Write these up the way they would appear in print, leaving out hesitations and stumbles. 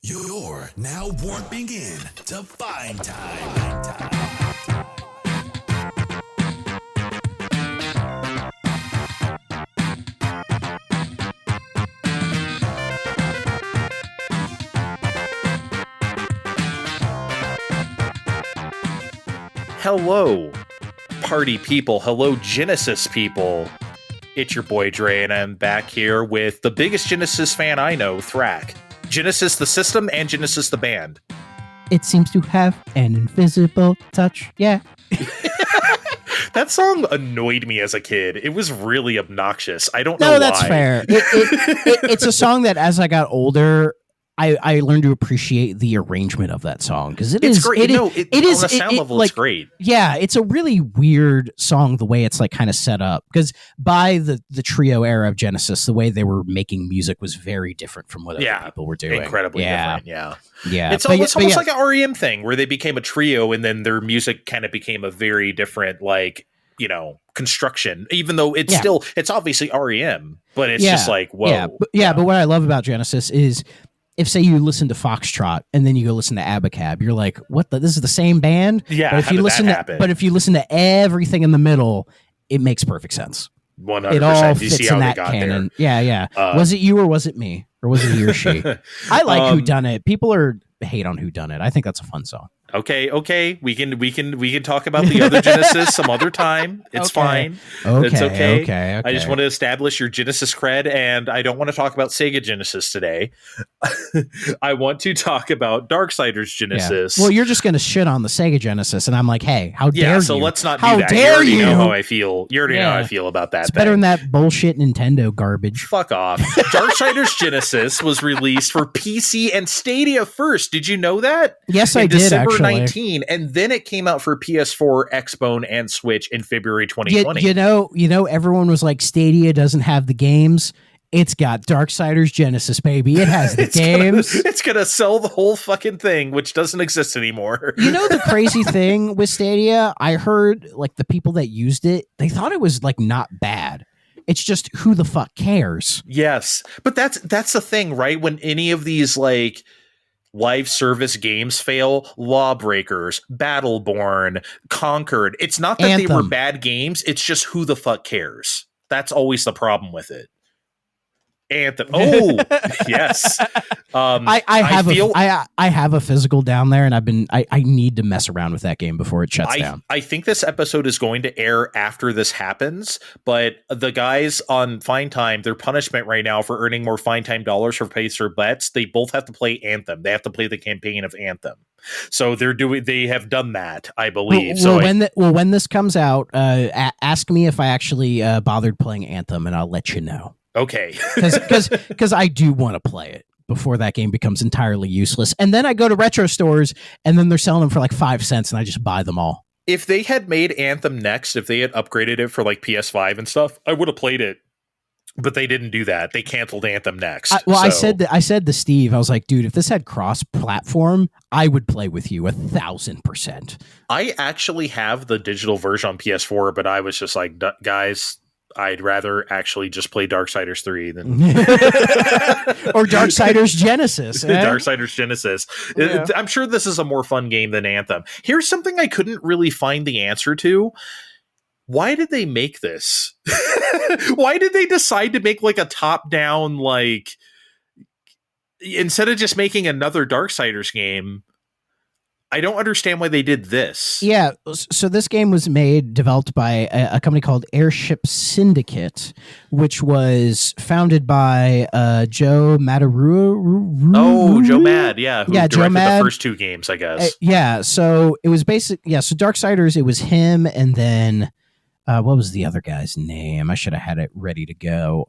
You're now warping in to Fine Time. Hello, party people. Hello, Genesis people. It's your boy Dre, and I'm back here with the biggest Genesis fan I know, Thrak. Genesis the system and Genesis the band. It seems to have an invisible touch. Yeah. That song annoyed me as a kid. It was really obnoxious. I don't know why. No, that's fair. It's a song that as I got older, I learned to appreciate the arrangement of that song because it's great. On the sound level, it's great. Yeah, it's a really weird song the way it's like kind of set up because by the trio era of Genesis, the way they were making music was very different from what other people were doing. Incredibly different. Yeah. It's almost like an REM thing where they became a trio and then their music kind of became a very different, construction, even though it's obviously REM, but it's just like, whoa. But what I love about Genesis is if, say, you listen to Foxtrot and then you go listen to Abacab, you're like, "What? This is the same band?" Yeah. But if you listen to everything in the middle, it makes perfect sense. 100%. It all You fits see how in they that got canon. there. Yeah. Was it you or was it me or was it he or she? I like Who Done It. People hate on Who Done It. I think that's a fun song. Okay. We can talk about the other Genesis some other time. It's fine. It's okay. Okay. I just want to establish your Genesis cred, and I don't want to talk about Sega Genesis today. I want to talk about Darksiders Genesis. Yeah. Well, you're just going to shit on the Sega Genesis, and I'm like, hey, how dare you? So let's not do how that. Dare you already you know how I feel. You already know how I feel about that. It's better than that bullshit Nintendo garbage. Fuck off. Darksiders Genesis was released for PC and Stadia first. Did you know that? Yes, I did, December actually. 19, and then it came out for PS4, Xbone, and Switch in February 2020. You know, everyone was like, Stadia doesn't have the games. It's got Darksiders Genesis, baby. It has the games. It's gonna sell the whole fucking thing, which doesn't exist anymore. You know the crazy thing with Stadia? I heard like the people that used it, they thought it was like not bad. It's just who the fuck cares? Yes, but that's the thing, right? When any of these like live service games fail, Lawbreakers, Battleborn, Conquered, it's not that Anthem. They were bad games, it's just who the fuck cares. That's always the problem with it. Anthem. Oh, yes. I have a physical down there, and I need to mess around with that game before it shuts down. I think this episode is going to air after this happens, but the guys on Fine Time, their punishment right now for earning more Fine Time dollars for Place or Bets, they both have to play Anthem. They have to play the campaign of Anthem. So they have done that, I believe. When this comes out, ask me if I actually bothered playing Anthem, and I'll let you know. Okay. Because I do want to play it before that game becomes entirely useless. And then I go to retro stores, and then they're selling them for like 5 cents, and I just buy them all. If they had made Anthem next, if they had upgraded it for like PS5 and stuff, I would have played it. But they didn't do that. They canceled Anthem next. I said to Steve, I was like, dude, if this had cross-platform, I would play with you 1,000%. I actually have the digital version on PS4, but I was just like, guys, I'd rather actually just play Darksiders 3 than or Darksiders Genesis. Darksiders Genesis. Yeah. I'm sure this is a more fun game than Anthem. Here's something I couldn't really find the answer to. Why did they make this? Why did they decide to make like a top-down, like, instead of just making another Darksiders game? I don't understand why they did this. Yeah, so this game was developed by a company called Airship Syndicate, which was founded by Joe Madarua. Oh, Joe Mad, yeah. Who directed Joe Mad. The first two games, I guess. So it was so Darksiders, it was him, and then what was the other guy's name? I should have had it ready to go.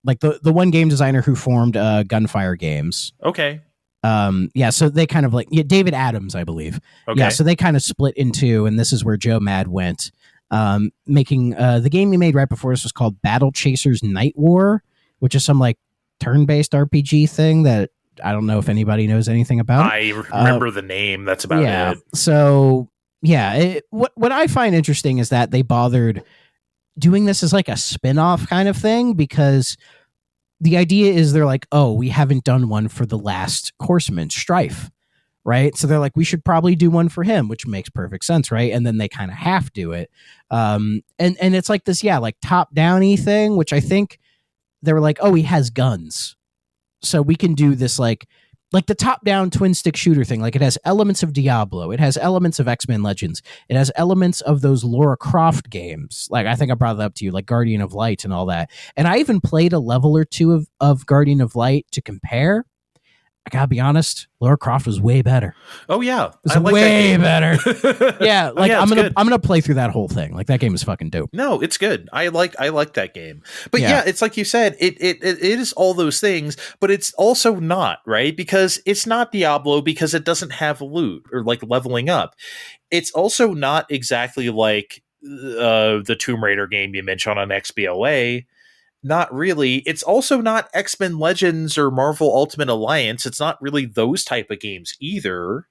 Like the one game designer who formed Gunfire Games. Okay. So they kind of David Adams, I believe. Okay. Yeah, so they kind of split in two, and this is where Joe Mad went, making the game he made right before this was called Battle Chasers Night War, which is some like turn-based RPG thing that I don't know if anybody knows anything about. I remember the name. That's about it. So what I find interesting is that they bothered doing this as like a spin-off kind of thing, because the idea is they're like, oh, we haven't done one for the last Horseman, Strife, right? So they're like, we should probably do one for him, which makes perfect sense, right? And then they kind of half do it. And it's like this, like top-downy thing, which I think they were like, oh, he has guns. So we can do this like the top-down twin-stick shooter thing. Like, it has elements of Diablo. It has elements of X-Men Legends. It has elements of those Lara Croft games. Like, I think I brought that up to you, like Guardian of Light and all that. And I even played a level or two of Guardian of Light to compare. I gotta be honest, Lara Croft was way better. Oh yeah, it was way better. Yeah, like I'm gonna play through that whole thing. Like, that game is fucking dope. No, it's good. I like that game. But yeah, it's like you said, it is all those things, but it's also not, right? Because it's not Diablo because it doesn't have loot or like leveling up. It's also not exactly like the Tomb Raider game you mentioned on XBLA. Not really. It's also not X-Men Legends or Marvel Ultimate Alliance. It's not really those type of games either.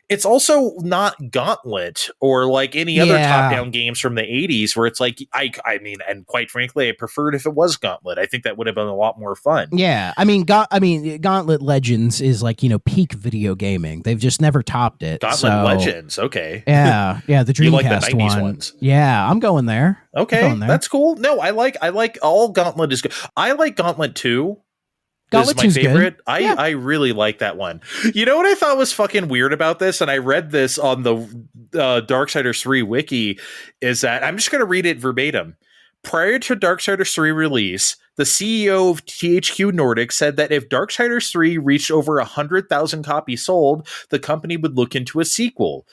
It's also not Gauntlet or like any other top-down games from the 80s where it's like, I mean, and quite frankly, I preferred if it was Gauntlet. I think that would have been a lot more fun. Yeah. I mean, Gauntlet Legends is like, peak video gaming. They've just never topped it. Gauntlet Legends. Okay. Yeah. Yeah. The Dreamcast you like the 90s ones. Yeah. I'm going there. Okay. That's cool. No, I like all Gauntlet is good. I like Gauntlet 2. Gauntlet 2's my favorite. Good. I really like that one. You know what I thought was fucking weird about this, and I read this on the Darksiders 3 wiki, is that I'm just going to read it verbatim. Prior to Darksiders 3 release, the CEO of THQ Nordic said that if Darksiders 3 reached over 100,000 copies sold, the company would look into a sequel.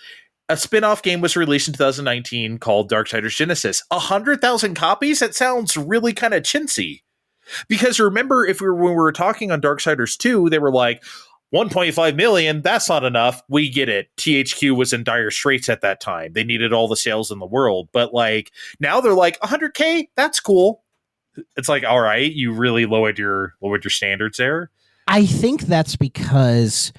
A spin-off game was released in 2019 called Darksiders Genesis. 100,000 copies? That sounds really kind of chintzy. Because remember, when we were talking on Darksiders 2, they were like, 1.5 million, that's not enough. We get it. THQ was in dire straits at that time. They needed all the sales in the world. But like, now they're like, 100K? That's cool. It's like, all right, you really lowered your standards there? I think that's because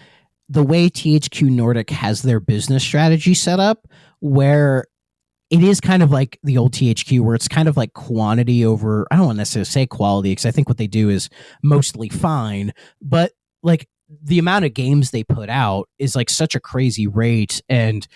the way THQ Nordic has their business strategy set up, where it is kind of like the old THQ, where it's kind of like quantity over, I don't want to necessarily say quality, because I think what they do is mostly fine, but like the amount of games they put out is like such a crazy rate. And,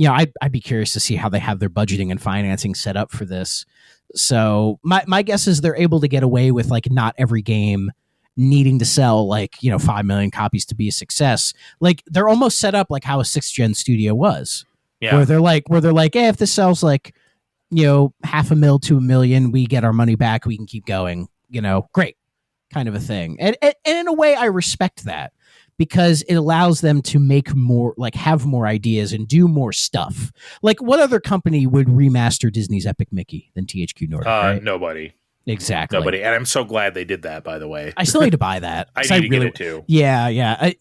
I'd be curious to see how they have their budgeting and financing set up for this. So my guess is they're able to get away with like not every game needing to sell like, 5 million copies to be a success. Like, they're almost set up like how a 6th gen studio was. Yeah. Where they're like, if this sells like, 500,000 to 1 million, we get our money back, we can keep going, great, kind of a thing. And in a way, I respect that, because it allows them to make more, like have more ideas and do more stuff. Like, what other company would remaster Disney's Epic Mickey than THQ Nordic? Right? Nobody. Exactly. Nobody. And I'm so glad they did that, by the way. I still need to buy that. I need to get it too. Yeah.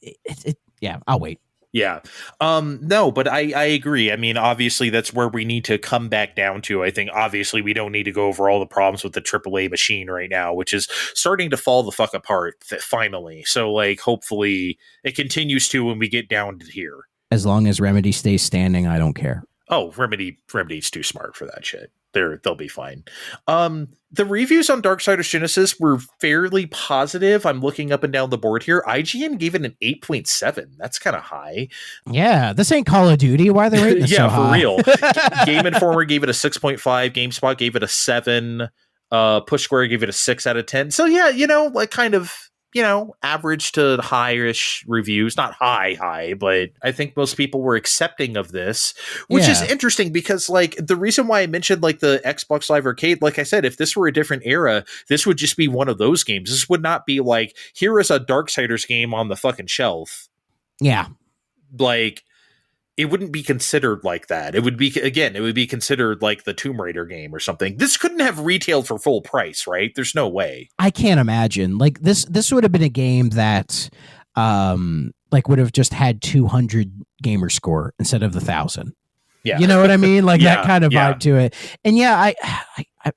I'll wait. Yeah. No, but I agree. I mean, obviously, that's where we need to come back down to. I think, obviously, we don't need to go over all the problems with the AAA machine right now, which is starting to fall the fuck apart, finally. So, like, hopefully, it continues to when we get down to here. As long as Remedy stays standing, I don't care. Oh, Remedy's too smart for that shit. They'll be fine. The reviews on Darksiders Genesis were fairly positive. I'm looking up and down the board here. IGN gave it an 8.7. That's kind of high. Yeah, this ain't Call of Duty. Why are they rating this so high? For real. Game Informer gave it a 6.5. GameSpot gave it a 7. Push Square gave it a 6 out of 10. So yeah, like kind of, average to high-ish reviews. Not high, but I think most people were accepting of this, which is interesting because, like, the reason why I mentioned, like, the Xbox Live Arcade, like I said, if this were a different era, this would just be one of those games. This would not be like, here is a Darksiders game on the fucking shelf. Yeah. Like, it wouldn't be considered like that. It would be considered like the Tomb Raider game or something. This couldn't have retailed for full price, right? There's no way. I can't imagine. Like, this would have been a game that like would have just had 200 gamer score instead of the 1,000. Yeah. You know what I mean? Like that kind of vibe to it. And yeah,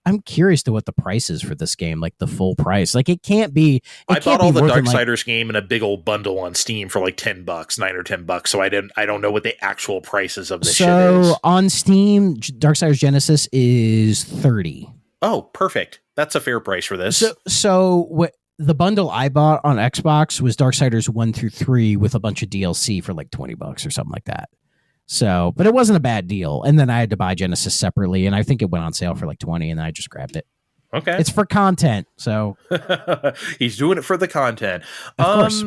I'm curious to what the price is for this game, like the full price. Like it can't be. I bought all the Darksiders game in a big old bundle on Steam for like $10, $9 or $10. So I don't know what the actual prices of this shit is. So on Steam, Darksiders Genesis is $30. Oh, perfect. That's a fair price for this. So what the bundle I bought on Xbox was Darksiders 1 through 3 with a bunch of DLC for like $20 or something like that. So, but it wasn't a bad deal. And then I had to buy Genesis separately, and I think it went on sale for like 20, and I just grabbed it. Okay. It's for content, so he's doing it for the content. Of course.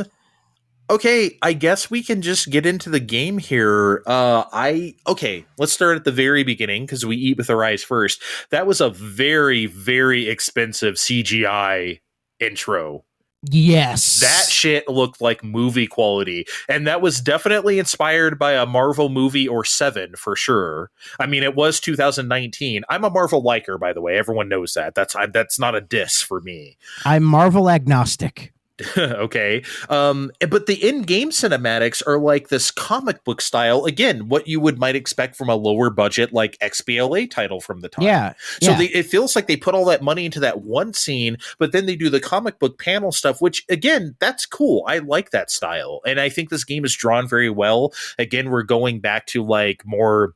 Okay, I guess we can just get into the game here. Let's start at the very beginning because we eat with our eyes first. That was a very, very expensive CGI intro. Yes. That shit looked like movie quality. And that was definitely inspired by a Marvel movie or Seven for sure. I mean, it was 2019. I'm a Marvel liker, by the way. Everyone knows that. That's not a diss for me. I'm Marvel agnostic. Okay. But the in-game cinematics are like this comic book style. Again, what you might expect from a lower budget, like XBLA title from the time. Yeah. So yeah. it feels like they put all that money into that one scene, but then they do the comic book panel stuff, which again, that's cool. I like that style. And I think this game is drawn very well. Again, we're going back to like more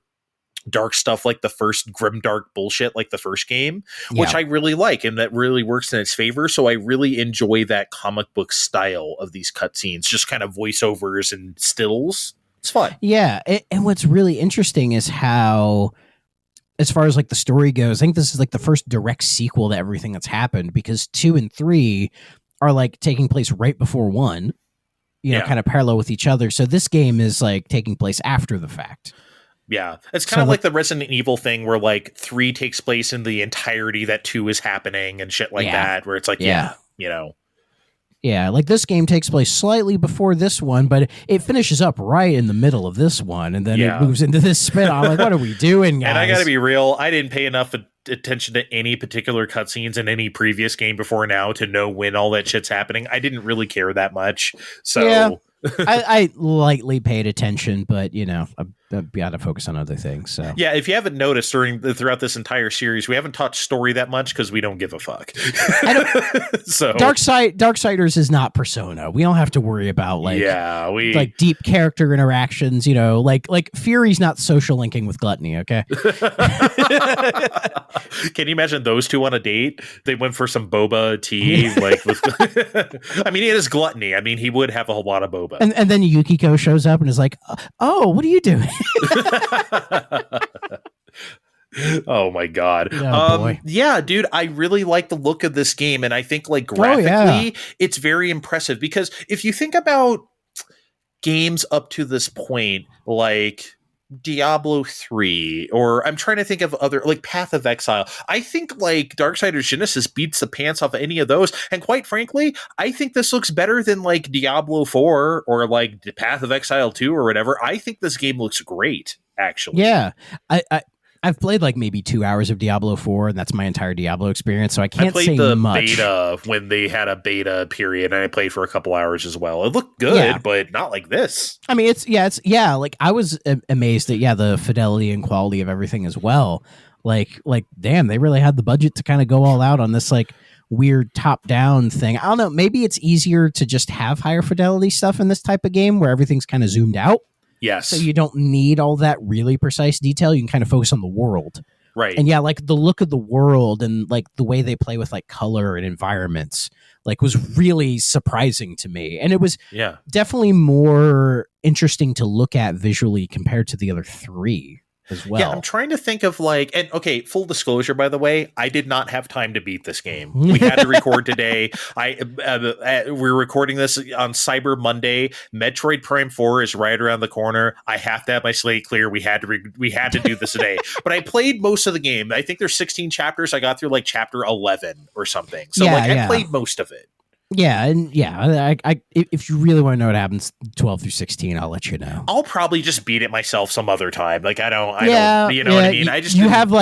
dark stuff like the first grimdark bullshit like the first game, which I really like, and that really works in its favor. So I really enjoy that comic book style of these cutscenes, just kind of voiceovers and stills. It's fun. Yeah, and what's really interesting is how, as far as like the story goes, I think this is like the first direct sequel to everything that's happened, because 2 and 3 are like taking place right before 1, kind of parallel with each other. So this game is like taking place after the fact. Yeah, it's kind of like the Resident Evil thing where like 3 takes place in the entirety that 2 is happening and shit like that, where it's like, Yeah, like this game takes place slightly before this one, but it finishes up right in the middle of this one, and then it moves into this spin. I'm like, what are we doing, guys? And I gotta be real, I didn't pay enough attention to any particular cutscenes in any previous game before now to know when all that shit's happening. I didn't really care that much. So yeah. I lightly paid attention, but I've got to focus on other things. So yeah, if you haven't noticed throughout this entire series, we haven't touched story that much because we don't give a fuck. So Darksiders is not Persona. We don't have to worry about like deep character interactions. Like Fury's not social linking with Gluttony. Okay. Can you imagine those two on a date? They went for some boba tea. I mean, it is Gluttony. I mean, he would have a whole lot of boba. And then Yukiko shows up and is like, "Oh, what are you doing?" Oh my god. Boy. Yeah, dude, I really like the look of this game, and I think like graphically it's very impressive, because if you think about games up to this point, like Diablo 3, or I'm trying to think of other, like Path of Exile, I think like Darksiders Genesis beats the pants off of any of those, and quite frankly, I think this looks better than like Diablo 4 or like the Path of Exile 2 or whatever. I think this game looks great, actually. Yeah, I've played like maybe 2 hours of Diablo 4, and that's my entire Diablo experience, so I can't say much. I played the beta when they had a beta period, and I played for a couple hours as well. It looked good, but not like this. I mean, it's like I was amazed at the fidelity and quality of everything as well. Like damn, they really had the budget to kind of go all out on this like weird top-down thing. I don't know, maybe it's easier to just have higher fidelity stuff in this type of game where everything's kind of zoomed out. Yes. So you don't need all that really precise detail. You can kind of focus on the world. Right. And yeah, like the look of the world and like the way they play with like color and environments, like was really surprising to me. And it was definitely more interesting to look at visually compared to the other 3 as well. Yeah, I'm trying to think of like, and okay, full disclosure, by the way, I did not have time to beat this game. We had to record today. We're recording this on Cyber Monday. Metroid Prime 4 is right around the corner. I have to have my slate clear. We had to do this today. But I played most of the game. I think there's 16 chapters. I got through like chapter 11 or something. So I played most of it. Yeah, and I if you really want to know what happens 12 through 16, I'll let you know. I'll probably just beat it myself some other time. Like I don't, you know what I mean? You have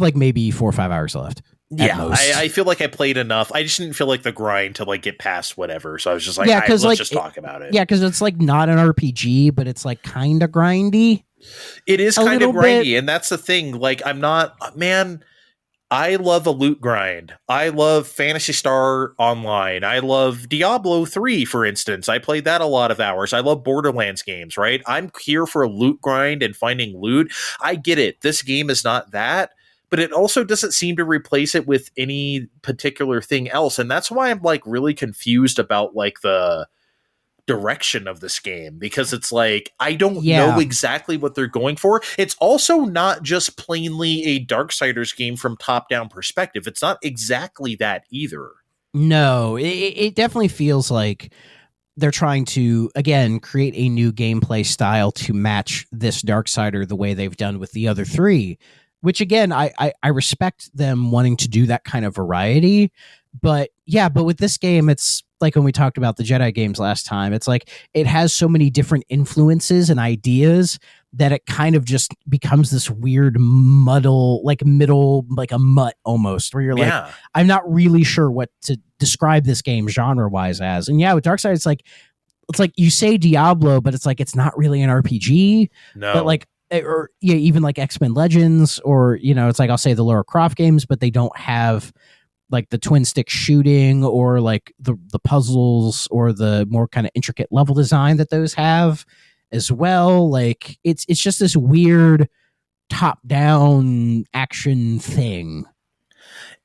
like maybe 4 or 5 hours left. Yeah, I feel like I played enough. I just didn't feel like the grind to like get past whatever. So I was just like, let's just talk about it. Yeah, because it's like not an RPG, but it's like kind of grindy. It is kind of grindy, and that's the thing. Like I'm not, man. I love a loot grind. I love Phantasy Star Online. I love Diablo 3, for instance. I played that a lot of hours. I love Borderlands games, right? I'm here for a loot grind and finding loot. I get it. This game is not that, but it also doesn't seem to replace it with any particular thing else. And that's why I'm like really confused about like the direction of this game, because it's like I don't know exactly what they're going for. It's also not just plainly a Darksiders game from top-down perspective. It's not exactly that either. No, it definitely feels like they're trying to, again, create a new gameplay style to match this Darksider the way they've done with the other three, which again, I respect them wanting to do that kind of variety. But yeah, but with this game, it's like when we talked about the Jedi games last time, it's like it has so many different influences and ideas that it kind of just becomes this weird muddle, like middle, like a mutt almost, where you're like, I'm not really sure what to describe this game genre wise as. And yeah, with Darkseid, it's like you say Diablo, but it's like it's not really an RPG. No. But like, or yeah, even like X-Men Legends, or it's like I'll say the Lara Croft games, but they don't have like the twin stick shooting or like the puzzles or the more kind of intricate level design that those have as well. Like it's just this weird top down action thing.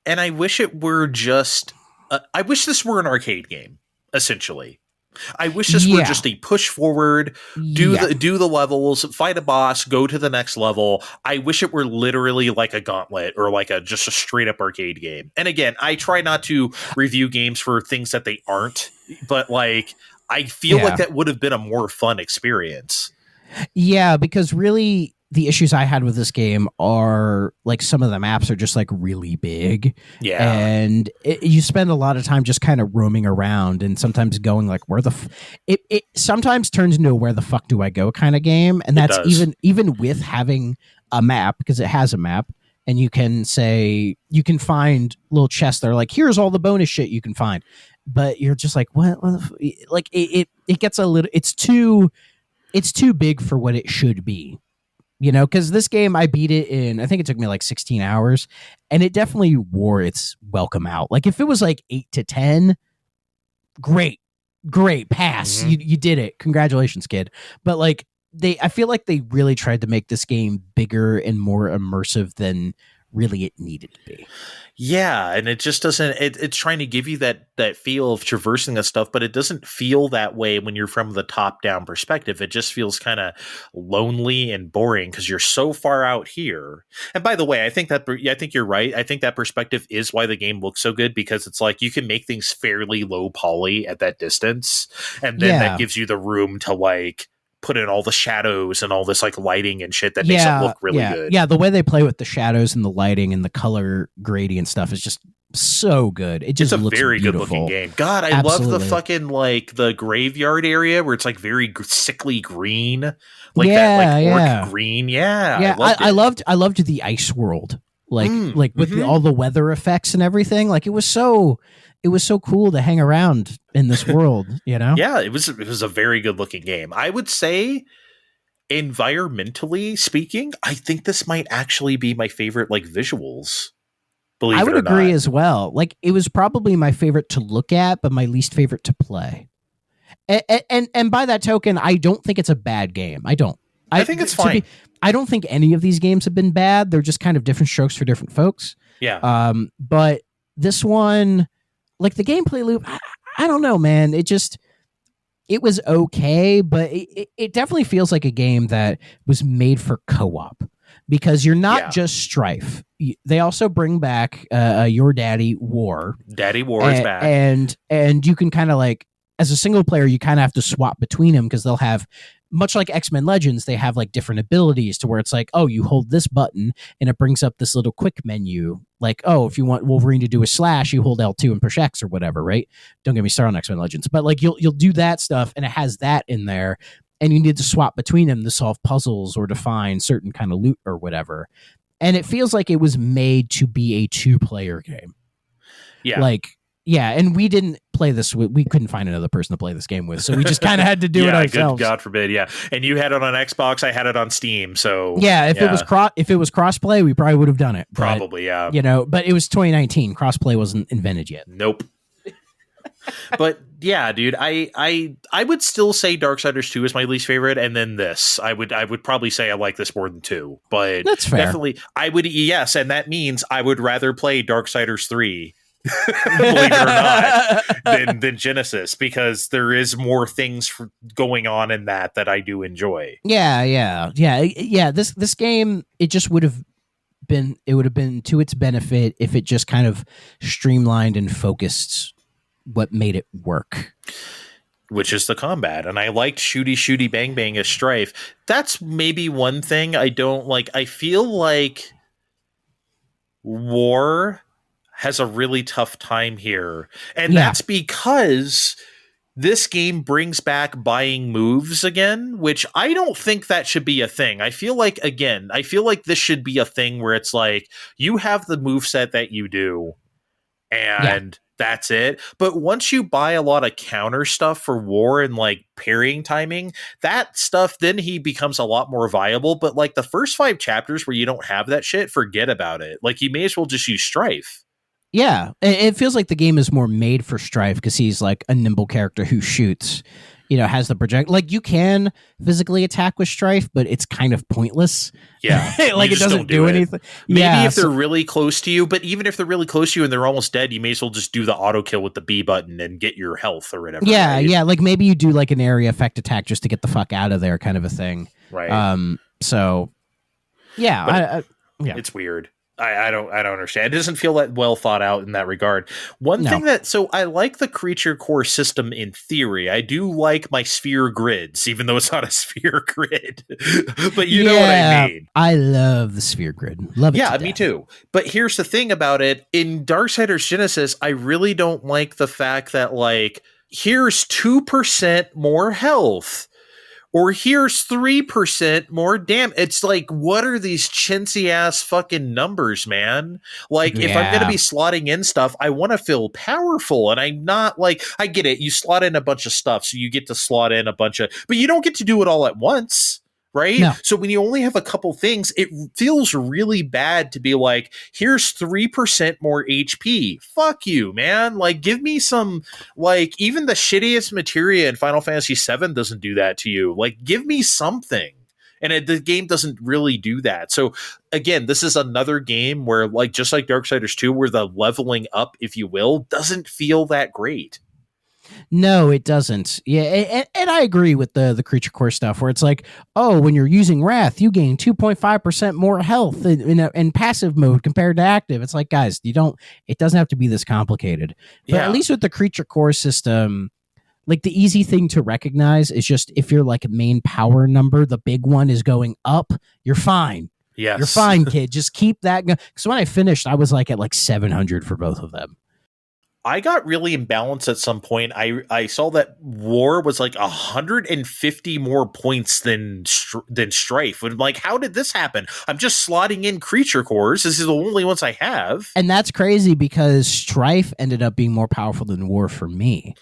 And I wish it were just I wish this were an arcade game, essentially. I wish this were just a push forward, do the levels, fight a boss, go to the next level. I wish it were literally like a gauntlet or like just a straight up arcade game. And again, I try not to review games for things that they aren't, but like I feel like that would have been a more fun experience. Yeah, because really the issues I had with this game are like some of the maps are just like really big. Yeah. And you spend a lot of time just kind of roaming around and sometimes going like, where the it sometimes turns into a where the fuck do I go kind of game. And that's even with having a map, because it has a map, and you can find little chests that are like, here's all the bonus shit you can find. But you're just like, what like it gets a little, it's too big for what it should be. Because this game, I beat it in, I think it took me like 16 hours, and it definitely wore its welcome out. Like if it was like 8 to 10, great, pass. Mm-hmm. You did it. Congratulations, kid. But like I feel like they really tried to make this game bigger and more immersive than really it needed to be. Yeah, and it just doesn't, it's trying to give you that feel of traversing that stuff, but it doesn't feel that way when you're from the top-down perspective. It just feels kind of lonely and boring because you're so far out here. And by the way, I think you're right. I think that perspective is why the game looks so good, because it's like you can make things fairly low poly at that distance, and then that gives you the room to like put in all the shadows and all this like lighting and shit that makes it look really good. Yeah, the way they play with the shadows and the lighting and the color gradient stuff is just so good. It just looks very beautiful. Good looking game. God, I love the fucking like the graveyard area where it's like very sickly green, like that like orc green. Yeah, I loved the ice world, like with all the weather effects and everything. Like it was so cool to hang around in this world, Yeah, it was a very good looking game. I would say, environmentally speaking, I think this might actually be my favorite like visuals. I would agree as well. Like it was probably my favorite to look at, but my least favorite to play. And by that token, I don't think it's a bad game. I think it's fine. I don't think any of these games have been bad. They're just kind of different strokes for different folks. Yeah. But this one, like the gameplay loop, I don't know, man. It was okay, but it definitely feels like a game that was made for co-op, because you're not just Strife. They also bring back your Daddy War. Daddy War is back. And you can kind of like, as a single player, you kind of have to swap between them, because they'll have, much like X-Men Legends, they have like different abilities to where it's like, oh, you hold this button and it brings up this little quick menu. Like, oh, if you want Wolverine to do a slash, you hold L2 and push X or whatever, right? Don't get me started on X-Men Legends. But like you'll do that stuff, and it has that in there, and you need to swap between them to solve puzzles or to find certain kind of loot or whatever. And it feels like it was made to be a 2-player game. Yeah. Like, yeah, and we didn't play this with, we couldn't find another person to play this game with, so we just kind of had to do it ourselves. God forbid, yeah. And you had it on Xbox, I had it on Steam, so yeah, if it was crossplay, we probably would have done it. Probably, but, but it was 2019. Crossplay wasn't invented yet. Nope. But yeah, dude, I would still say Darksiders 2 is my least favorite, and then this. I would probably say I like this more than 2. But That's fair. definitely I would, yes, and that means I would rather play Darksiders 3, believe it or not, than Genesis, because there is more things going on in that I do enjoy. Yeah. This game, it just would have been to its benefit if it just kind of streamlined and focused what made it work, which is the combat. And I liked shooty bang bang as Strife. That's maybe one thing I don't like. I feel like War has a really tough time here, and that's because this game brings back buying moves again, which I don't think that should be a thing. I feel like this should be a thing where it's like you have the moveset that you do, and that's it. But once you buy a lot of counter stuff for War and like parrying timing, that stuff, then he becomes a lot more viable. But like the first 5 chapters where you don't have that shit, forget about it. Like you may as well just use Strife. Yeah, it feels like the game is more made for Strife because he's like a nimble character who shoots, has the project. Like you can physically attack with Strife, but it's kind of pointless. Yeah. Like it doesn't do anything. Maybe if they're really close to you, but even if they're really close to you and they're almost dead, you may as well just do the auto kill with the B button and get your health or whatever. Yeah, right? yeah. Like maybe you do like an area effect attack just to get the fuck out of there kind of a thing. Right. So, yeah. It's weird. I don't understand. It doesn't feel that well thought out in that regard. One thing so I like the creature core system in theory. I do like my sphere grids, even though it's not a sphere grid. But you know what I mean. I love the sphere grid. Love it. Yeah, me too. But here's the thing about it. In Darksiders Genesis, I really don't like the fact that like, here's 2% more health. Or here's 3% more damn. It's like, what are these chintzy ass fucking numbers, man? Like, if I'm going to be slotting in stuff, I want to feel powerful. And I'm not like, I get it. You slot in a bunch of stuff. So you get to slot in a bunch of, but you don't get to do it all at once. Right? No. So when you only have a couple things, it feels really bad to be like, here's 3% more HP. Fuck you, man. Like, give me some, like, even the shittiest materia in Final Fantasy VII doesn't do that to you. Like, give me something. And the game doesn't really do that. So again, this is another game where, like, just like Darksiders 2, where the leveling up, if you will, doesn't feel that great. No, it doesn't. Yeah, and I agree with the creature core stuff where it's like, oh, when you're using Wrath, you gain 2.5% more health in passive mode compared to active. It's like, guys, it doesn't have to be this complicated. But at least with the creature core system, like the easy thing to recognize is just if your like main power number, the big one is going up, you're fine. Yes. You're fine, kid. Just keep that going. Because when I finished, I was like at like 700 for both of them. I got really imbalanced at some point. I saw that War was like 150 more points than Strife. And I'm like, how did this happen? I'm just slotting in creature cores. This is the only ones I have. And that's crazy because Strife ended up being more powerful than War for me.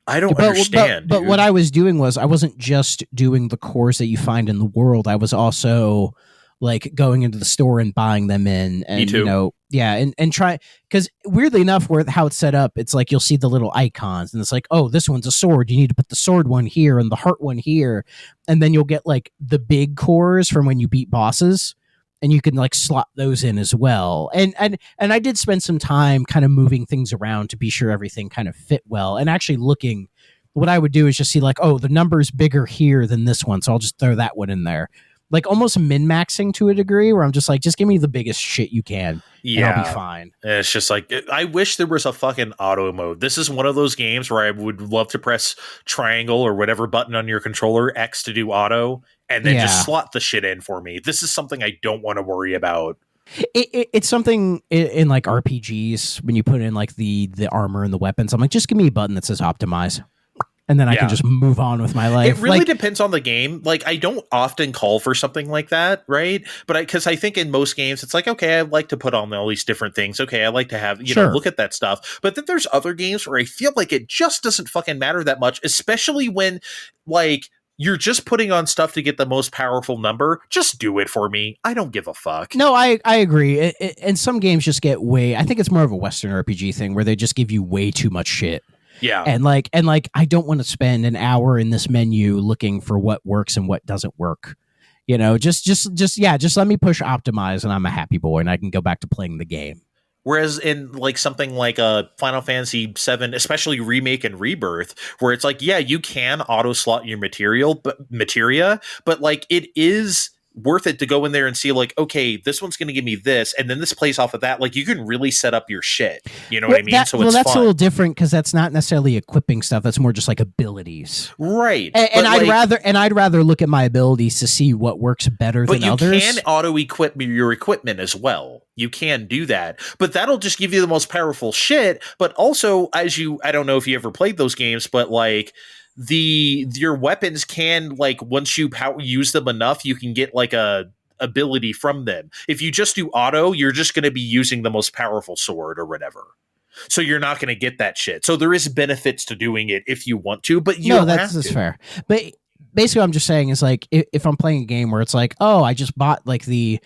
I don't understand. But what I was doing was I wasn't just doing the cores that you find in the world. I was also like going into the store and buying them in, and and try, because weirdly enough, how it's set up, it's like you'll see the little icons, and it's like, oh, this one's a sword. You need to put the sword one here and the heart one here, and then you'll get like the big cores from when you beat bosses, and you can like slot those in as well. And I did spend some time kind of moving things around to be sure everything kind of fit well, and actually looking. What I would do is just see like, oh, the number's bigger here than this one, so I'll just throw that one in there. Like almost min-maxing to a degree where I'm just like, just give me the biggest shit you can. And I'll be fine. And it's just like, I wish there was a fucking auto mode. This is one of those games where I would love to press triangle or whatever button on your controller, X to do auto, and then just slot the shit in for me. This is something I don't want to worry about. It's something in like RPGs when you put in like the armor and the weapons. I'm like, just give me a button that says optimize. And then I can just move on with my life. It really depends on the game. Like, I don't often call for something like that, right? But because I think in most games, it's like, okay, I like to put on all these different things. Okay, I like to have, you know, look at that stuff. But then there's other games where I feel like it just doesn't fucking matter that much, especially when, like, you're just putting on stuff to get the most powerful number. Just do it for me. I don't give a fuck. No, I agree. And some games just get I think it's more of a Western RPG thing where they just give you way too much shit. Yeah. And like I don't want to spend an hour in this menu looking for what works and what doesn't work. You know, just let me push optimize and I'm a happy boy and I can go back to playing the game. Whereas in like something like a Final Fantasy VII, especially Remake and Rebirth, where it's like, yeah, you can auto slot your materia, but like it is worth it to go in there and see like, okay, this one's going to give me this, and then this plays off of that. Like you can really set up your shit. You know what I mean? That's fun. A little different because that's not necessarily equiping stuff. That's more just like abilities, right? And I'd rather look at my abilities to see what works better than others. But you can auto equip your equipment as well. You can do that, but that'll just give you the most powerful shit. But also, I don't know if you ever played those games, but like your weapons can, like, once you use them enough, you can get like a ability from them. If you just do auto, you're just going to be using the most powerful sword or whatever. So you're not going to get that shit. So there is benefits to doing it if you want to, but you don't have to. That's fair. But basically what I'm just saying is like if I'm playing a game where it's like, oh, I just bought like the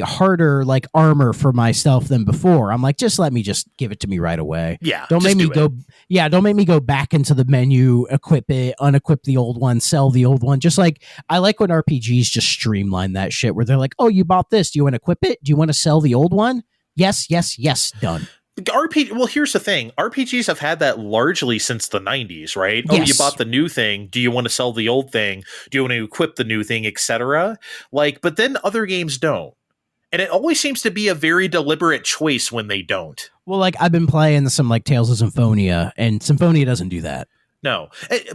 harder like armor for myself than before, I'm like, just let me just give it to me right away. Yeah. Don't make me go back into the menu, equip it, unequip the old one, sell the old one. Just like I like when RPGs just streamline that shit where they're like, oh, you bought this. Do you want to equip it? Do you want to sell the old one? Yes, done. Well, here's the thing. RPGs have had that largely since the 90s, right? Yes. Oh, you bought the new thing. Do you want to sell the old thing? Do you want to equip the new thing, etc.? Like, but then other games don't. And it always seems to be a very deliberate choice when they don't. Well, like I've been playing some like Tales of Symphonia, and Symphonia doesn't do that. No.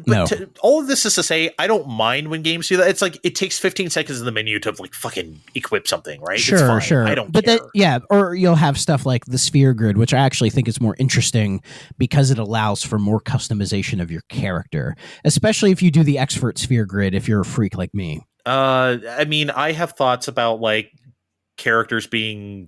But all of this is to say, I don't mind when games do that. It's like it takes 15 seconds in the menu to like fucking equip something, right? Sure. I don't care. Or you'll have stuff like the sphere grid, which I actually think is more interesting because it allows for more customization of your character, especially if you do the expert sphere grid if you're a freak like me. I mean, I have thoughts about like characters being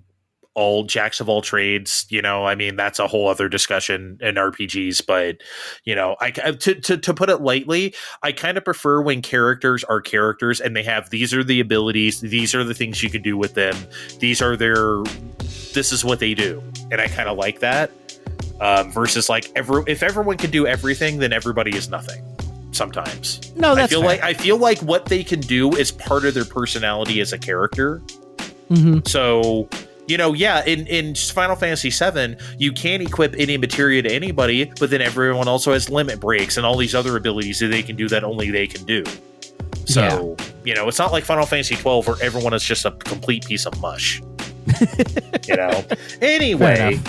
all jacks of all trades, you know. I mean, that's a whole other discussion in RPGs, but you know, to put it lightly, I kind of prefer when characters are characters and they have, these are the abilities, these are the things you can do with them, this is what they do, and I kind of like that versus like if everyone can do everything, then everybody is nothing. Sometimes, no, that's I feel like what they can do is part of their personality as a character. Mm-hmm. So, you know, yeah, in Final Fantasy VII, you can equip any materia to anybody, but then everyone also has limit breaks and all these other abilities that they can do that only they can do. So, you know, it's not like Final Fantasy XII where everyone is just a complete piece of mush. You know? Anyway,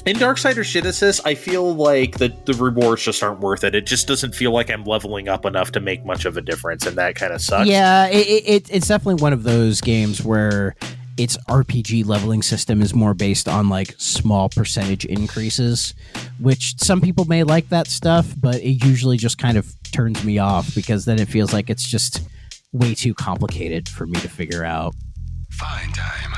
in Darksiders Genesis, I feel like the rewards just aren't worth it. It just doesn't feel like I'm leveling up enough to make much of a difference, and that kind of sucks. Yeah, it's definitely one of those games where its RPG leveling system is more based on like small percentage increases, which some people may like that stuff, but it usually just kind of turns me off because then it feels like it's just way too complicated for me to figure out. Fine time.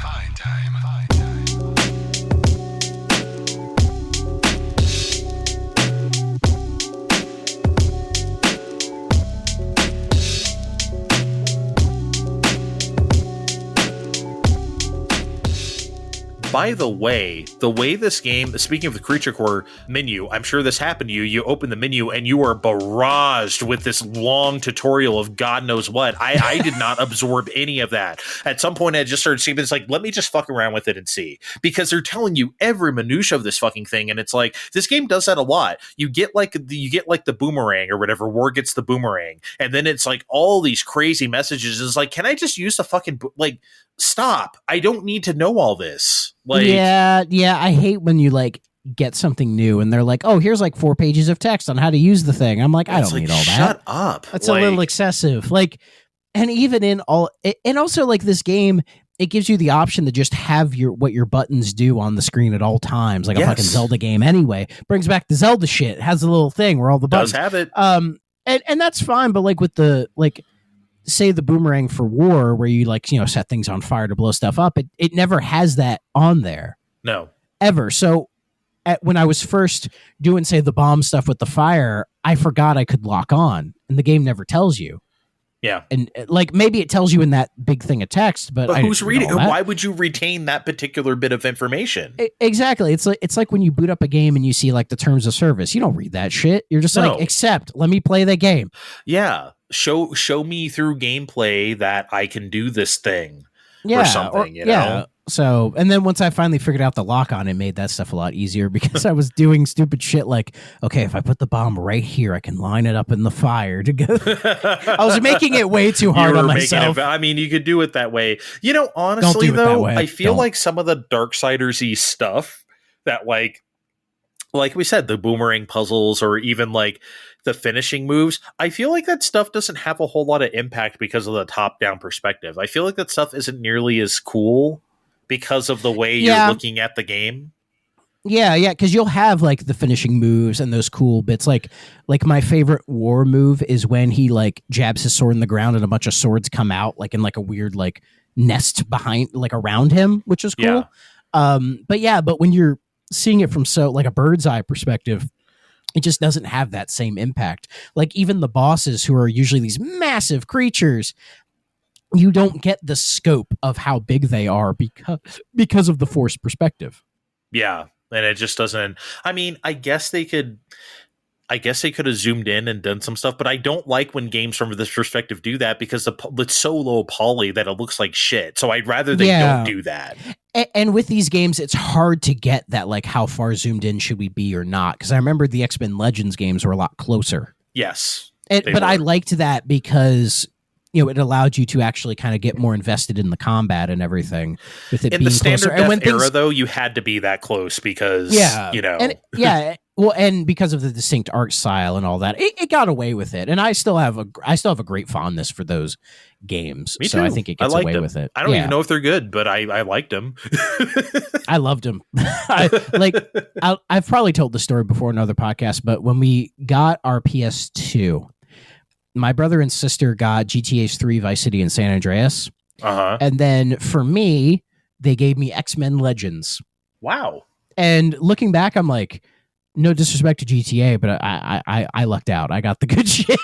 By the way this game, speaking of the Creature Core menu, I'm sure this happened to you. You open the menu and you are barraged with this long tutorial of God knows what. I did not absorb any of that. At some point, I just started seeing it's like, let me just fuck around with it and see. Because they're telling you every minutia of this fucking thing, and it's like, this game does that a lot. You get like the boomerang or whatever, War gets the boomerang, and then it's like all these crazy messages. It's like, can I just use the fucking stop. I don't need to know all this. Like, yeah, I hate when you like get something new and they're like, oh, here's like 4 pages of text on how to use the thing. I'm like, I don't need all that. Shut up. That's a little excessive. Like, and even in all, and also like this game, it gives you the option to just have what your buttons do on the screen at all times, like a fucking Zelda game. Anyway, brings back the Zelda shit. It has a little thing where all the buttons does have it. And that's fine, but like with the say the boomerang for War, where you set things on fire to blow stuff up, it never has that on there. No. Ever. So when I was first doing, say, the bomb stuff with the fire, I forgot I could lock on, and the game never tells you. Yeah. And like maybe it tells you in that big thing of text, but who's reading? Why would you retain that particular bit of information? Exactly. It's like when you boot up a game and you see like the terms of service. You don't read that shit. You're just like, accept. Let me play the game. Yeah. Show me through gameplay that I can do this thing. Yeah. Or something. You know. So, and then once I finally figured out the lock on, it made that stuff a lot easier because I was doing stupid shit like, okay, if I put the bomb right here, I can line it up in the fire to go. I was making it way too hard on myself. I mean, you could do it that way. You know, honestly, though, I feel like some of the Darksiders-y stuff that like we said, the boomerang puzzles or even like the finishing moves, I feel like that stuff doesn't have a whole lot of impact because of the top-down perspective. I feel like that stuff isn't nearly as cool because of the way you're looking at the game. Yeah, because you'll have like the finishing moves and those cool bits. Like my favorite war move is when he like jabs his sword in the ground and a bunch of swords come out like in like a weird like nest behind like around him, which is cool. But when you're seeing it from so like a bird's eye perspective, it just doesn't have that same impact. Like even the bosses, who are usually these massive creatures, you don't get the scope of how big they are because of the forced perspective. Yeah, and it just doesn't. I mean, I guess they could have zoomed in and done some stuff, but I don't like when games from this perspective do that because it's so low poly that it looks like shit. So I'd rather they don't do that. And with these games, it's hard to get that, like, how far zoomed in should we be or not? Because I remember the X-Men Legends games were a lot closer. Yes. But I liked that because, you know, it allowed you to actually kind of get more invested in the combat and everything with it being closer. In the standard death era, though, you had to be that close because, you know. Well, and because of the distinct art style and all that, it got away with it. And I still have a great fondness for those games. Me too. So I think it gets away with it. I don't even know if they're good, but I liked them. I loved them. I've probably told the story before in another podcast, but when we got our PS2, my brother and sister got GTA 3, Vice City, and San Andreas. And then for me, they gave me X-Men Legends. Wow. And looking back, I'm like, no disrespect to GTA, but I lucked out. I got the good shit.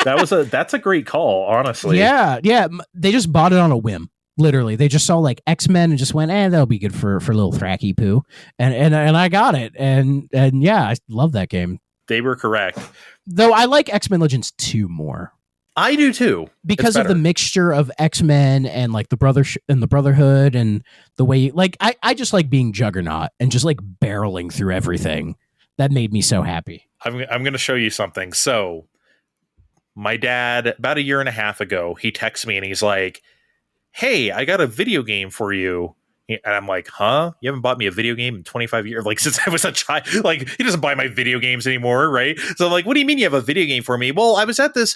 That's a great call, honestly. Yeah. They just bought it on a whim. Literally, they just saw like X-Men and just went, that'll be good for little Thracky poo. And I got it. And yeah, I love that game. They were correct. Though I like X-Men Legends 2 more. I do too. Because of the mixture of X-Men and like the Brotherhood and the way I just like being Juggernaut and just like barreling through everything. That made me so happy. I'm going to show you something. So my dad, about a year and a half ago, he texts me and he's like, hey, I got a video game for you. And I'm like, huh? You haven't bought me a video game in 25 years? Like, since I was a child. Like, he doesn't buy my video games anymore, right? So I'm like, what do you mean you have a video game for me? Well, I was at this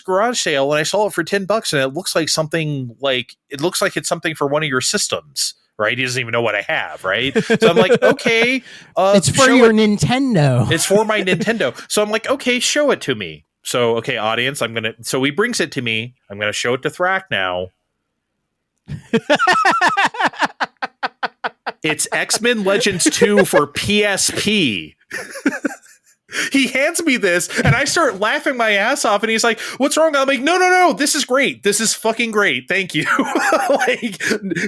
garage sale and I saw it for $10 and it looks like it's something for one of your systems. Right? He doesn't even know what I have, right? So I'm like, okay. It's for your Nintendo. It's for my Nintendo. So I'm like, okay, show it to me. So, okay, audience, so he brings it to me. I'm going to show it to Thrak now. It's X-Men Legends 2 for PSP. He hands me this and I start laughing my ass off and he's like, what's wrong? I'm like, no, this is great. This is fucking great. Thank you.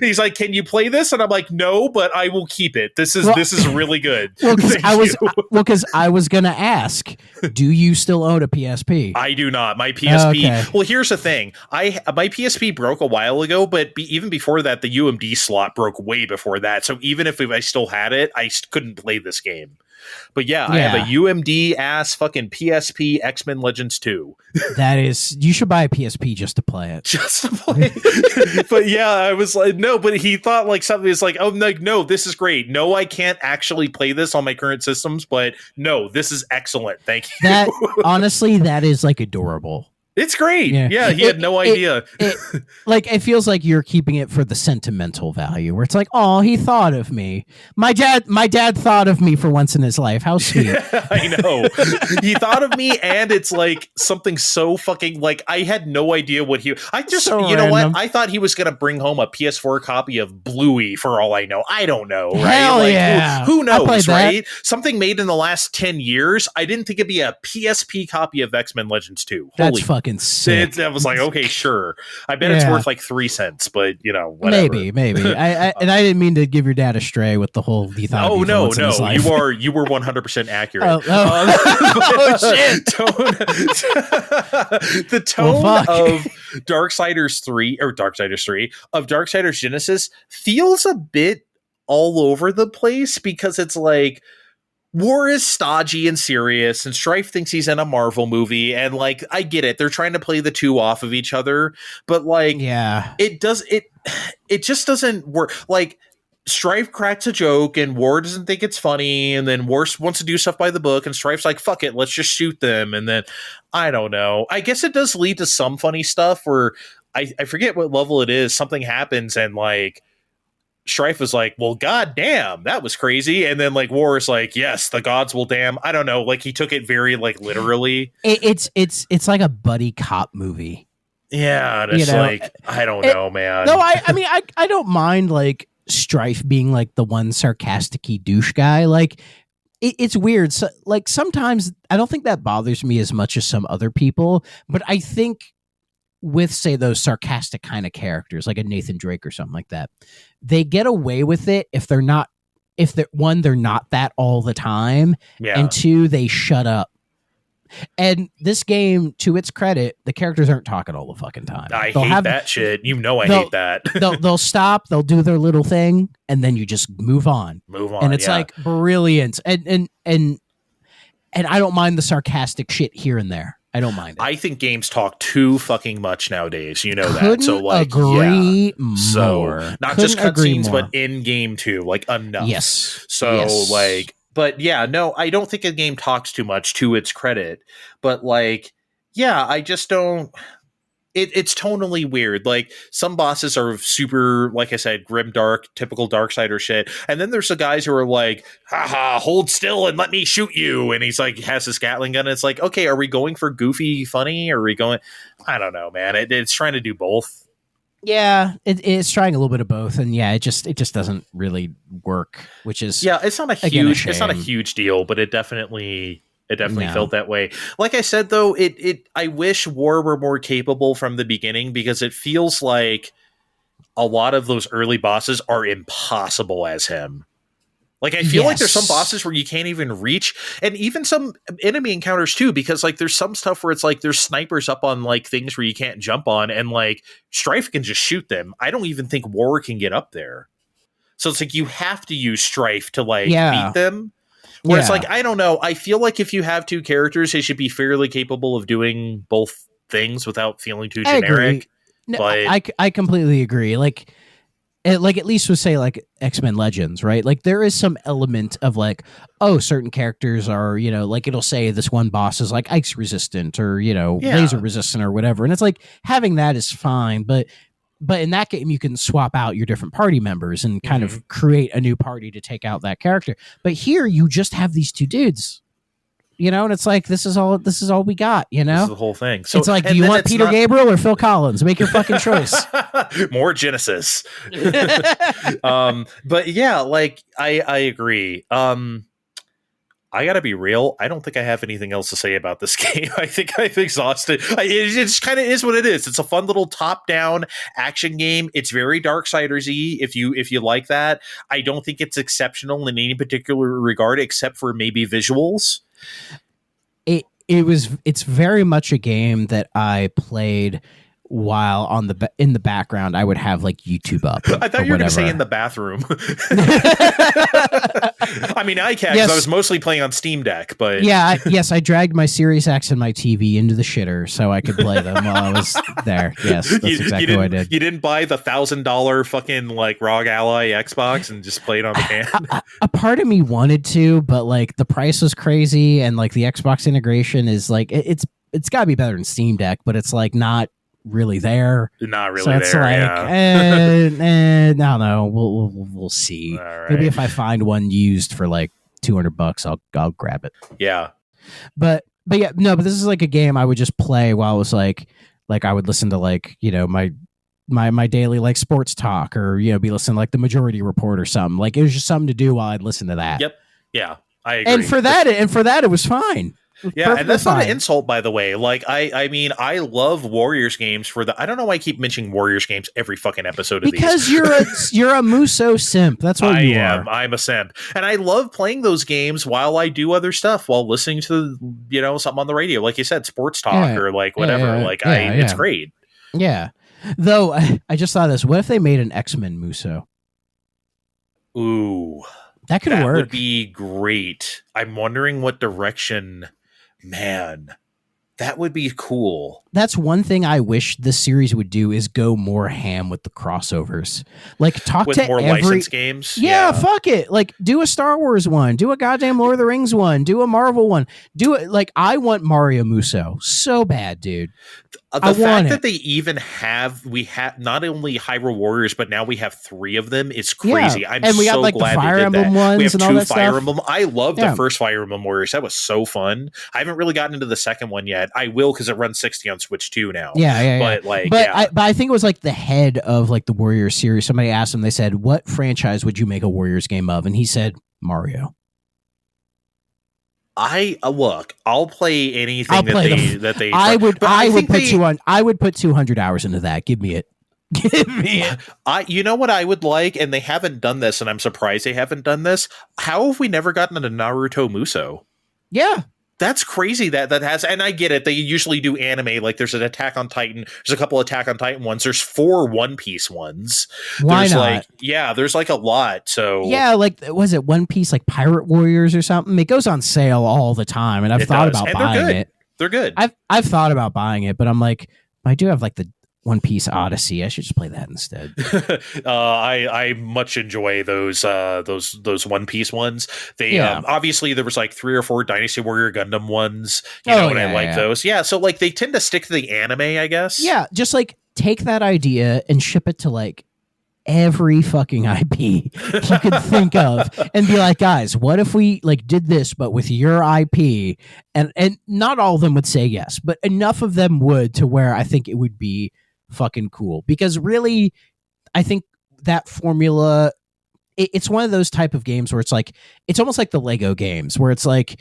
He's like, can you play this? And I'm like, no, but I will keep it. This is really good. Because I was going to ask, do you still own a PSP? I do not. My PSP. Okay. Well, here's the thing. My PSP broke a while ago, but even before that, the UMD slot broke way before that. So even if I still had it, I couldn't play this game. But yeah, I have a UMD ass fucking PSP X-Men Legends 2. That is, you should buy a PSP just to play it. Just to play it. But yeah, I was like, no, but he thought like something is like, oh, no, this is great. No, I can't actually play this on my current systems, but no, this is excellent. Thank you. Honestly, that is like adorable. It's great. Yeah, he had no idea. It feels like you're keeping it for the sentimental value, where it's like, oh, he thought of me. My dad thought of me for once in his life. How sweet. I know. He thought of me, and it's like something so fucking like I had no idea what you know random. What? I thought he was gonna bring home a PS4 copy of Bluey for all I know. I don't know, right? Hell like, yeah. Who knows, right? Something made in the last 10 years. I didn't think it'd be a PSP copy of X-Men Legends 2. That's fucking fucking sick. I was like, okay, sure. I bet it's worth like 3 cents, but whatever. Maybe. I didn't mean to give your dad a stray with the whole. No. You were 100% accurate. Oh shit! The tone of Darksiders 3 of Darksiders Genesis feels a bit all over the place because it's like War is stodgy and serious, and Strife thinks he's in a Marvel movie, and like I get it, they're trying to play the two off of each other, but like it just doesn't work. Like Strife cracks a joke and War doesn't think it's funny, and then War wants to do stuff by the book, and Strife's like, fuck it, let's just shoot them. And then I don't know. I guess it does lead to some funny stuff where I forget what level it is, something happens and like Strife was like, well, god damn, that was crazy. And then like War is like, yes, the gods will damn. I don't know. Like he took it very like literally. It's like a buddy cop movie. Yeah. It's like, I don't know, man. No, I mean, I don't mind like Strife being like the one sarcastic-y douche guy. Like it's weird. So, like sometimes I don't think that bothers me as much as some other people, but I think with say those sarcastic kind of characters like a Nathan Drake or something like that, they get away with it if they're not that all the time, and two, they shut up. And this game, to its credit, the characters aren't talking all the fucking time. I hate that shit. I hate that. they'll stop, they'll do their little thing, and then you just move on. And it's like brilliant. And I don't mind the sarcastic shit here and there. I don't mind it. I think games talk too fucking much nowadays. You know Couldn't that. So like agree more. So not just cutscenes, but in game too. Like enough. Yes. So like, but yeah, no, I don't think a game talks too much to its credit. But like, yeah, I just don't. It's tonally weird. Like some bosses are super, like I said, grim, dark, typical Darksider shit. And then there's the guys who are like, haha, hold still and let me shoot you. And he's like, has his Gatling gun. And it's like, okay, are we going for goofy funny? Or are we going, I don't know, man. It's trying to do both. Yeah, it's trying a little bit of both. And yeah, it just doesn't really work, which is, it's not a huge deal, but it definitely felt that way. Like I said, though, I wish War were more capable from the beginning, because it feels like a lot of those early bosses are impossible as him. Like, I feel like there's some bosses where you can't even reach, and even some enemy encounters too, because like there's some stuff where it's like there's snipers up on like things where you can't jump on, and like Strife can just shoot them. I don't even think War can get up there. So it's like you have to use Strife to like beat them. Where it's like, I don't know. I feel like if you have two characters, they should be fairly capable of doing both things without feeling too generic. No, but I completely agree. Like at least with say like X-Men Legends, right? Like there is some element of like, oh, certain characters are, like it'll say this one boss is like ice resistant or, laser resistant or whatever. And it's like having that is fine, but in that game, you can swap out your different party members and kind of create a new party to take out that character. But here, you just have these two dudes, and it's like this is all we got, This is the whole thing. So it's like, do you want Peter Gabriel or Phill Collins? Make your fucking choice. More Genesis. But yeah, like I agree. I gotta be real. I don't think I have anything else to say about this game. I think I've exhausted. It just kind of is what it is. It's a fun little top-down action game. It's very Darksiders-y. If you like that, I don't think it's exceptional in any particular regard, except for maybe visuals. It's very much a game that I played while in the background I would have like YouTube up. I thought you were going to say in the bathroom. I mean, I can, because I was mostly playing on Steam Deck, but I dragged my Series X and my TV into the shitter so I could play them while I was there. Yes, that's exactly what I did. You didn't buy the $1,000 fucking like ROG Ally Xbox and just play it on the can? A part of me wanted to, but like the price was crazy, and like the Xbox integration is like it's got to be better than Steam Deck, but it's like not really there. Not really so it's there. Like, I don't know. We'll see. Right. Maybe if I find one used for like $200, I'll grab it. Yeah. But yeah, no. But this is like a game I would just play while I was like I would listen to like my daily like sports talk, or be listening to like the Majority Report or something. Like it was just something to do while I'd listen to that. Yep. Yeah. I agree. And for that it was fine. Yeah, and that's not an insult, by the way. Like, I mean, I love Warriors games I don't know why I keep mentioning Warriors games every fucking episode of because these. you're a Muso simp. That's what you are. I'm a simp. And I love playing those games while I do other stuff, while listening to, something on the radio. Like you said, sports talk or like whatever. It's great. Yeah. Though, I just thought this. What if they made an X-Men Muso? Ooh. That could work. That would be great. I'm wondering what direction. Man, that would be cool. That's one thing I wish this series would do is go more ham with the crossovers. Like, talk with to more licensed games. Yeah, fuck it. Like, do a Star Wars one. Do a goddamn Lord of the Rings one. Do a Marvel one. Do it. Like, I want Mario Muso so bad, dude. The fact that they even we have not only Hyrule Warriors, but now we have 3 of them is crazy. Yeah. I'm and we so got like glad the Fire they did Emblem that. ones we have and 2 all that Fire stuff. Emblem. I love the first Fire Emblem Warriors. That was so fun. I haven't really gotten into the second one yet. I will because it runs 60 on Switch 2 now. Yeah. But I think it was like the head of like the Warriors series. Somebody asked him. They said, "What franchise would you make a Warriors game of?" And he said, "Mario." I'll play anything that they. I would put 200 hours into that. Give me it. Give me it. You know what I would like, and they haven't done this, and I'm surprised they haven't done this. How have we never gotten into Naruto Muso? Yeah. That's crazy that has, and I get it. They usually do anime. Like there's an Attack on Titan. There's a couple Attack on Titan ones. There's 4 One Piece ones. Why not? There's like a lot. So yeah, like was it One Piece like Pirate Warriors or something? It goes on sale all the time, and I've thought about buying it. They're good. I've thought about buying it, but I'm like, I do have like the One Piece Odyssey. I should just play that instead. I much enjoy those One Piece ones. They obviously there was like 3 or 4 Dynasty Warrior Gundam ones, and I like those. Yeah, so like they tend to stick to the anime, I guess. Yeah, just like take that idea and ship it to like every fucking IP you could think of and be like, guys, what if we like did this but with your IP? And not all of them would say yes, but enough of them would to where I think it would be fucking cool, because really I think that formula it's one of those type of games where it's like it's almost like the Lego games where it's like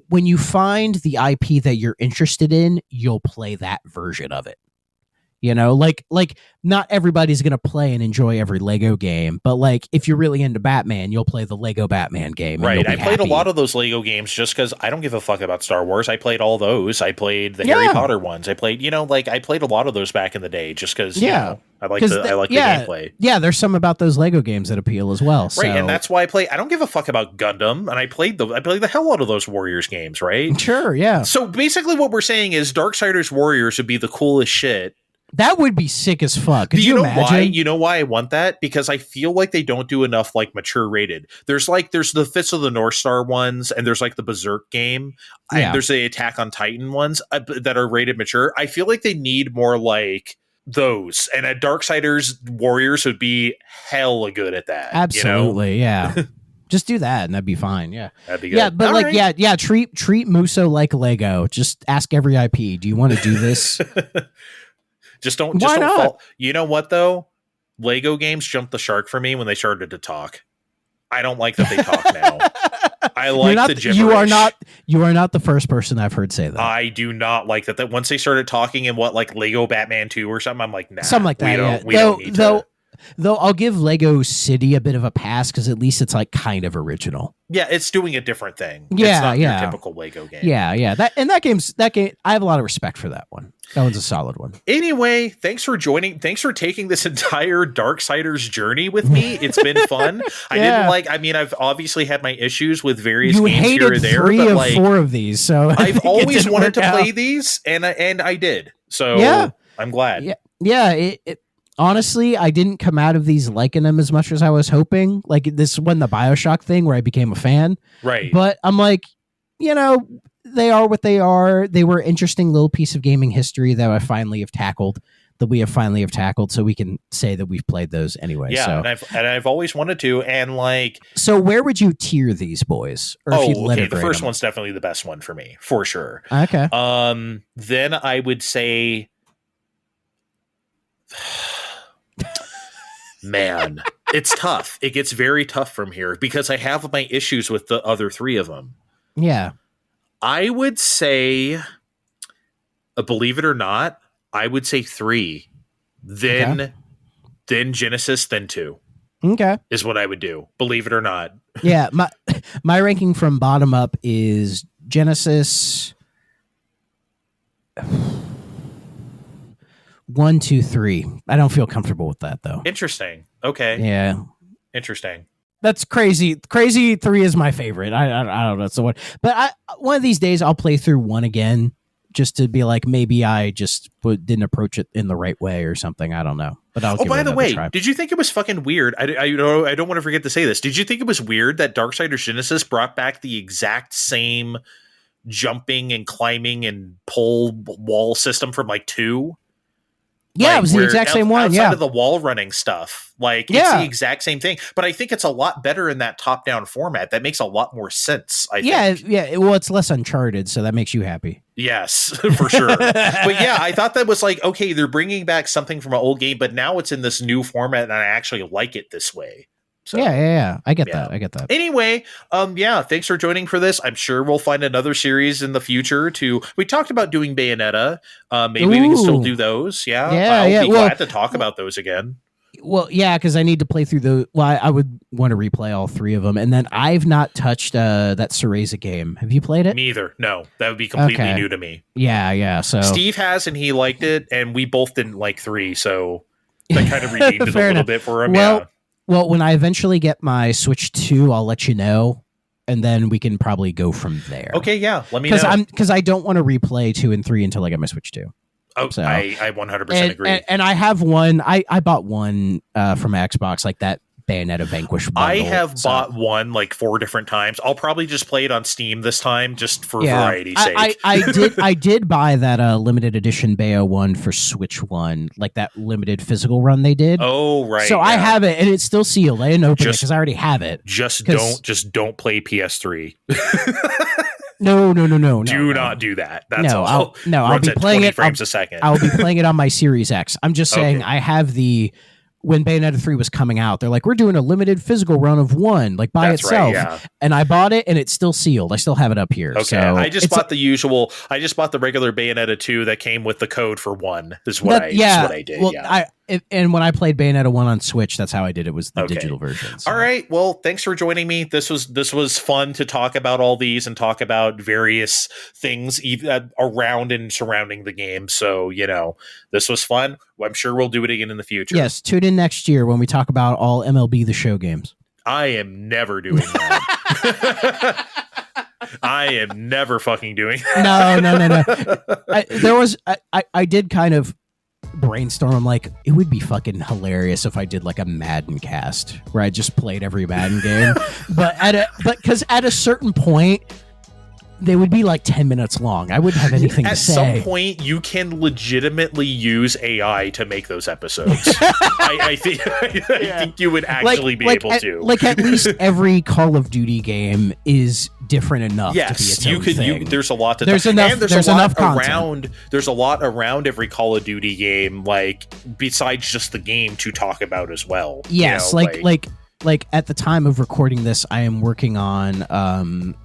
when you find the IP that you're interested in, you'll play that version of it. Like not everybody's going to play and enjoy every Lego game, but like if you're really into Batman, you'll play the Lego Batman game. Right. I played a lot of those Lego games just because I don't give a fuck about Star Wars. I played all those. I played the Harry Potter ones. I played, I played a lot of those back in the day just because, I like the gameplay. Yeah, there's some about those Lego games that appeal as well. So. Right, and that's why I don't give a fuck about Gundam, and I played the hell out of those Warriors games, right? Sure, yeah. So basically what we're saying is Darksiders Warriors would be the coolest shit. That would be sick as fuck. Could you know imagine? Why? You know why I want that? Because I feel like they don't do enough like mature rated. There's the Fist of the North Star ones, and there's like the Berserk game, and there's the Attack on Titan ones that are rated mature. I feel like they need more like those, and a Darksiders Warriors would be hella good at that. Absolutely, yeah. Just do that, and that'd be fine. Yeah, that'd be good. Yeah, but treat Muso like Lego. Just ask every IP. Do you want to do this? Just don't fall. You know what though? Lego games jumped the shark for me when they started to talk. I don't like that they talk now. I like the gibberish. You are not the first person I've heard say that. I do not like that. That once they started talking in like Lego Batman 2 or something, I'm like, nah. Something like that. We don't need to. Though I'll give Lego City a bit of a pass because at least it's like kind of original. Yeah, it's doing a different thing. Yeah, it's not your typical Lego game. Yeah. That game. I have a lot of respect for that one. That one's a solid one. Anyway, thanks for joining. Thanks for taking this entire Darksiders journey with me. It's been fun. I've obviously had my issues with various games here or there. You hated 3 of 4 of these, so I've always wanted to play these, and I did. So I'm glad. Yeah. Honestly, I didn't come out of these liking them as much as I was hoping. Like this wasn't the BioShock thing where I became a fan. Right. But I'm like, they are what they are. They were an interesting little piece of gaming history that we have finally have tackled, so we can say that we've played those anyway. Yeah, so. and I've always wanted to, and like. So where would you tier these boys? Or if you'd okay. The first one's definitely the best one for me, for sure. Okay. Then I would say. Man, it's tough. It gets very tough from here because I have my issues with the other 3 of them. Yeah. I would say, believe it or not, I would say 3. Then Genesis, then 2. Okay. Is what I would do. Believe it or not. Yeah, my ranking from bottom up is Genesis 1, 2, 3. I don't feel comfortable with that though. Interesting. Okay. Yeah. Interesting. That's crazy. Crazy 3 is my favorite. I don't know. So what? But one of these days I'll play through 1 again just to be like, maybe I just didn't approach it in the right way or something. I don't know. But I'll. Oh, by the way, did you think it was fucking weird? I don't want to forget to say this. Did you think it was weird that Darksiders Genesis brought back the exact same jumping and climbing and pole wall system from like 2? Yeah, like, it was the exact same one. Outside Yeah, of the wall running stuff, like it's the exact same thing. But I think it's a lot better in that top down format. That makes a lot more sense. I think. Yeah. Well, it's less Uncharted, so that makes you happy. Yes, for sure. But yeah, I thought that was like, okay, they're bringing back something from an old game, but now it's in this new format, and I actually like it this way. So, yeah. I get that. Anyway, thanks for joining for this. I'm sure we'll find another series in the future too. We talked about doing Bayonetta. Maybe we can still do those. Yeah. I'll be glad to talk about those again. Well, yeah, because I need to play through the. Well, I would want to replay all 3 of them, and then I've not touched that Cereza game. Have you played it? Me either. No, that would be completely new to me. Yeah. So Steve has, and he liked it, and we both didn't like 3, so that kind of redeemed it a little bit for him. Well, when I eventually get my Switch 2, I'll let you know, and then we can probably go from there. Okay, yeah, let me know. Because I don't want to replay 2 and 3 until I get my Switch 2. Oh, so, I 100% agree. And I have one. I bought one from Xbox, like that Bayonetta Vanquish bundle. I have bought one like 4 different times. I'll probably just play it on Steam this time, just for variety's sake. I did buy that limited edition Bayo one for Switch 1, like that limited physical run they did. Oh, right. So I have it, and it's still sealed. I didn't open it because I already have it. Just don't play PS3. No. Do not do that. That's all. I'll be playing it frames a second. I'll be playing it on my Series X. I'm just saying I have the. When Bayonetta 3 was coming out, they're like, we're doing a limited physical run of 1, like by itself. Right, yeah. And I bought it, and it's still sealed. I still have it up here. Okay, so I just bought the regular Bayonetta 2 that came with the code for 1. Is what I did. Well, and when I played Bayonetta 1 on Switch, that's how I did it, was the digital version. So. All right. Well, thanks for joining me. This was fun to talk about all these and talk about various things around and surrounding the game. So, this was fun. I'm sure we'll do it again in the future. Yes. Tune in next year when we talk about all MLB The Show games. I am never doing that. I am never fucking doing that. No. I did kind of brainstorm. I'm like, it would be fucking hilarious if I did like a Madden cast where I just played every Madden game. but because at a certain point, they would be like 10 minutes long. I wouldn't have anything to say. At some point, you can legitimately use AI to make those episodes. I think you would actually be able to. Like at least every Call of Duty game is different enough to be its own thing. There's a lot to there's enough content. There's a lot around every Call of Duty game, like besides just the game, to talk about as well. Yes, like at the time of recording this, I am working on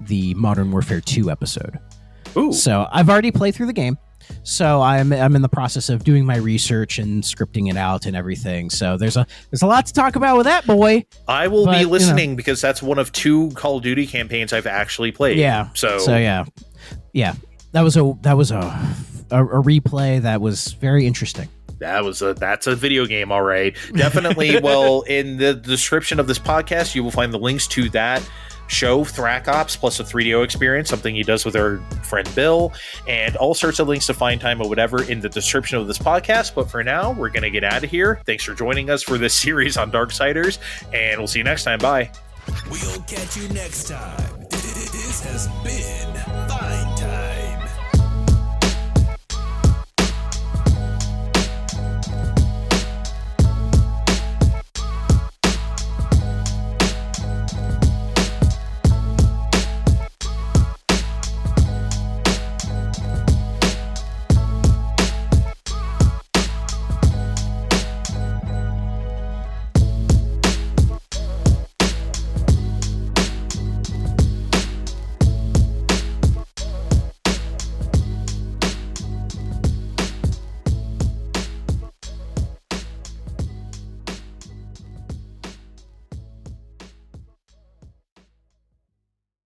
the Modern Warfare 2 episode. Ooh. So I've already played through the game. So I'm in the process of doing my research and scripting it out and everything. So there's a lot to talk about with that, boy. I will be listening because that's one of 2 Call of Duty campaigns I've actually played. Yeah. So yeah. That was a replay that was very interesting. That's a video game, all right. Definitely. Well, in the description of this podcast, you will find the links to that show, Thrak Ops, plus a 3DO experience, something he does with our friend Bill, and all sorts of links to Find Time or whatever in the description of this podcast. But for now, we're going to get out of here. Thanks for joining us for this series on Darksiders, and we'll see you next time. Bye. We'll catch you next time. This has been